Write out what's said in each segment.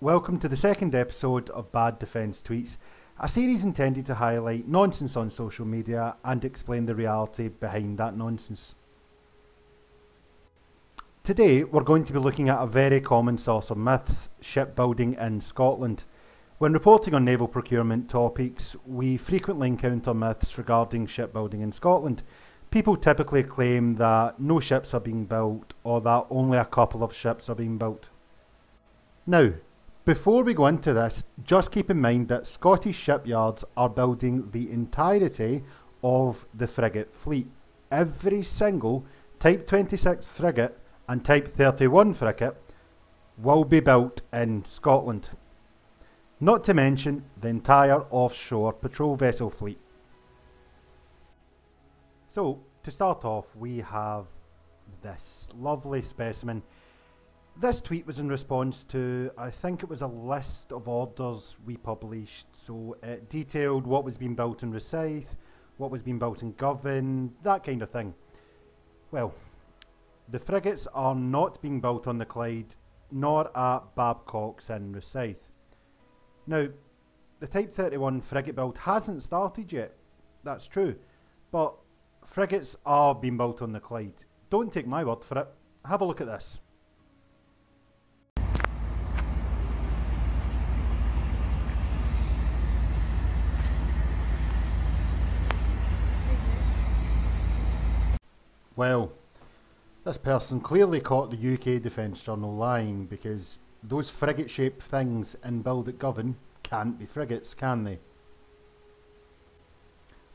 welcome to the second episode of Bad Defence Tweets, a series intended to highlight nonsense on social media and explain the reality behind that nonsense. Today we're going to be looking at a very common source of myths, shipbuilding in Scotland. When reporting on naval procurement topics, we frequently encounter myths regarding shipbuilding in Scotland. People typically claim that no ships are being built or that only a couple of ships are being built. Now, before we go into this, just keep in mind that Scottish shipyards are building the entirety of the frigate fleet. Every single Type 26 frigate and Type 31 frigate will be built in Scotland. Not to mention the entire offshore patrol vessel fleet. So, to start off, we have this lovely specimen. This tweet was in response to, I think it was a list of orders we published. So it detailed what was being built in Rosyth, what was being built in Govan, that kind of thing. Well, the frigates are not being built on the Clyde, nor at Babcock's in Rosyth. Now, the Type 31 frigate build hasn't started yet, that's true, but frigates are being built on the Clyde. Don't take my word for it, have a look at this. Well, this person clearly caught the UK Defence Journal lying, because those frigate-shaped things in build at Govan can't be frigates, can they?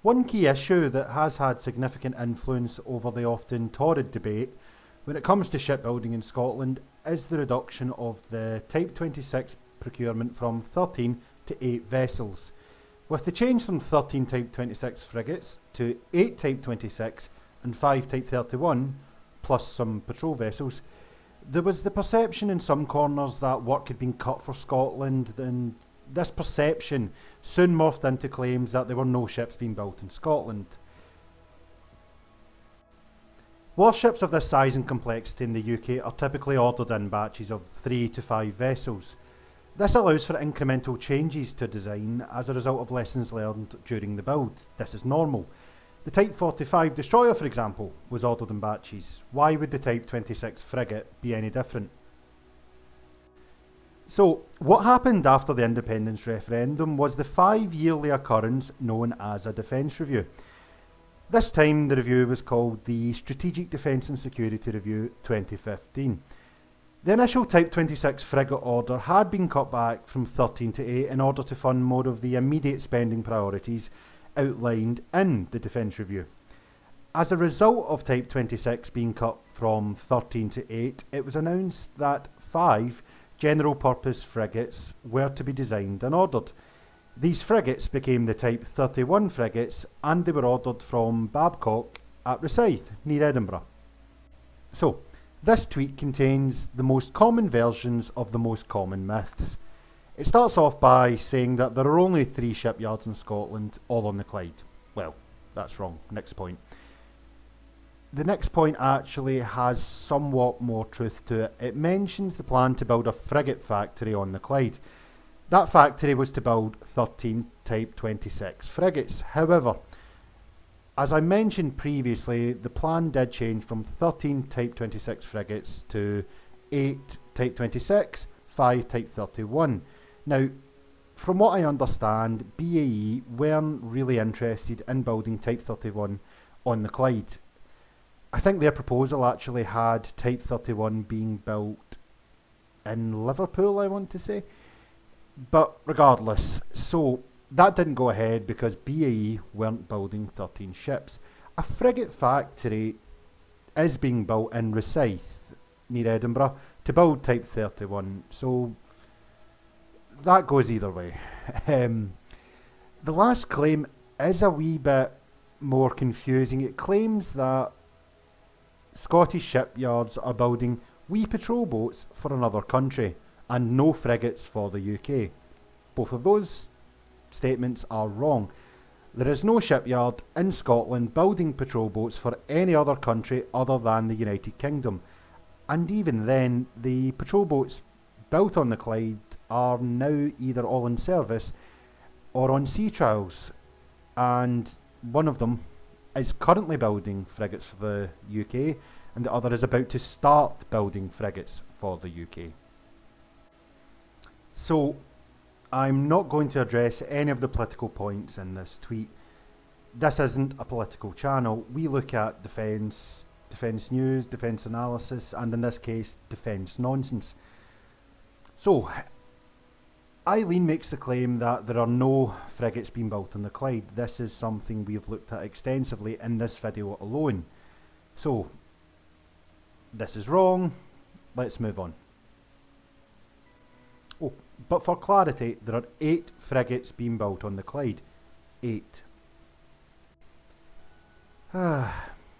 One key issue that has had significant influence over the often torrid debate when it comes to shipbuilding in Scotland is the reduction of the Type 26 procurement from 13 to 8 vessels. With the change from 13 Type 26 frigates to 8 Type 26 and 5 Type 31, plus some patrol vessels, there was the perception in some corners that work had been cut for Scotland, and this perception soon morphed into claims that there were no ships being built in Scotland. Warships of this size and complexity in the UK are typically ordered in batches of 3 to 5 vessels. This allows for incremental changes to design as a result of lessons learned during the build. This is normal. The Type 45 destroyer, for example, was ordered in batches. Why would the Type 26 frigate be any different? So, what happened after the independence referendum was the 5-yearly occurrence known as a defence review. This time the review was called the Strategic Defence and Security Review 2015. The initial Type 26 frigate order had been cut back from 13 to 8 in order to fund more of the immediate spending priorities outlined in the Defence Review. As a result of Type 26 being cut from 13 to 8, it was announced that 5 general purpose frigates were to be designed and ordered. These frigates became the Type 31 frigates, and they were ordered from Babcock at Rosyth, near Edinburgh. So, this tweet contains the most common versions of the most common myths. It starts off by saying that there are only 3 shipyards in Scotland, all on the Clyde. Well, that's wrong. Next point. The next point actually has somewhat more truth to it. It mentions the plan to build a frigate factory on the Clyde. That factory was to build 13 Type 26 frigates. However, as I mentioned previously, the plan did change from 13 Type 26 frigates to 8 Type 26, 5 Type 31. Now, from what I understand, BAE weren't really interested in building Type 31 on the Clyde. I think their proposal actually had Type 31 being built in Liverpool, I want to say. But regardless, so that didn't go ahead because BAE weren't building 13 ships. A frigate factory is being built in Rosyth, near Edinburgh, to build Type 31. So that goes either way. The last claim is a wee bit more confusing. It claims that Scottish shipyards are building wee patrol boats for another country and no frigates for the UK. Both of those statements are wrong. There is no shipyard in Scotland building patrol boats for any other country other than the United Kingdom. And even then, the patrol boats built on the Clyde are now either all in service or on sea trials, and one of them is currently building frigates for the UK, and the other is about to start building frigates for the UK. So, I'm not going to address any of the political points in this tweet. This isn't a political channel. We look at defence news, defence analysis, and in this case, defence nonsense. So, Eileen makes the claim that there are no frigates being built on the Clyde. This is something we've looked at extensively in this video alone. So, this is wrong. Let's move on. Oh, but for clarity, there are 8 frigates being built on the Clyde. 8.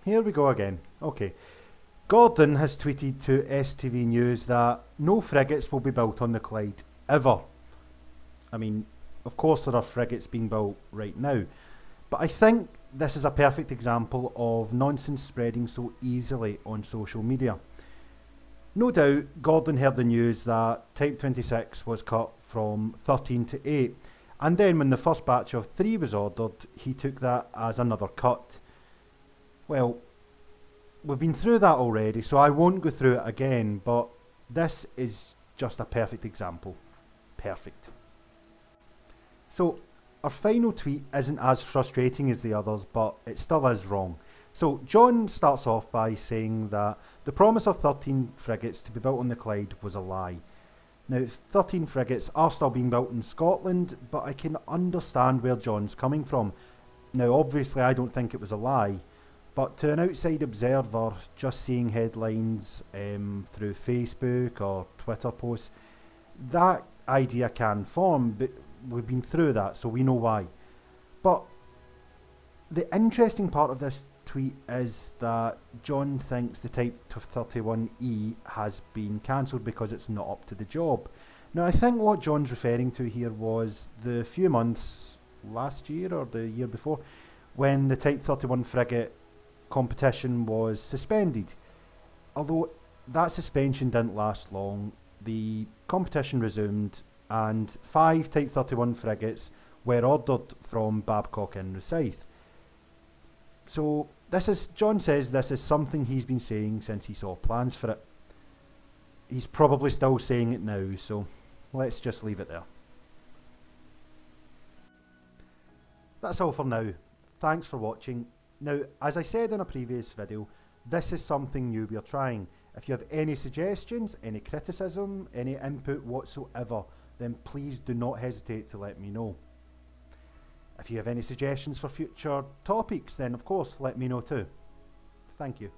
Here we go again. Okay. Gordon has tweeted to STV News that no frigates will be built on the Clyde, ever. I mean, of course there are frigates being built right now, but I think this is a perfect example of nonsense spreading so easily on social media. No doubt Gordon heard the news that Type 26 was cut from 13 to 8, and then when the first batch of 3 was ordered, he took that as another cut. Well, we've been through that already, so I won't go through it again, but this is just a perfect example. Perfect. So, our final tweet isn't as frustrating as the others, but it still is wrong. So, John starts off by saying that the promise of 13 frigates to be built on the Clyde was a lie. Now, 13 frigates are still being built in Scotland, but I can understand where John's coming from. Now, obviously, I don't think it was a lie, but to an outside observer, just seeing headlines through Facebook or Twitter posts, that idea can form, but we've been through that, so we know why. But the interesting part of this tweet is that John thinks the Type 31E has been cancelled because it's not up to the job. Now, I think what John's referring to here was the few months last year or the year before when the Type 31 frigate competition was suspended. Although that suspension didn't last long, the competition resumed and 5 Type 31 frigates were ordered from Babcock in Rosyth. So John says this is something he's been saying since he saw plans for it. He's probably still saying it now, so let's just leave it there. That's all for now. Thanks for watching. Now, as I said in a previous video, this is something new we are trying. If you have any suggestions, any criticism, any input whatsoever, then please do not hesitate to let me know. If you have any suggestions for future topics, then of course let me know too. Thank you.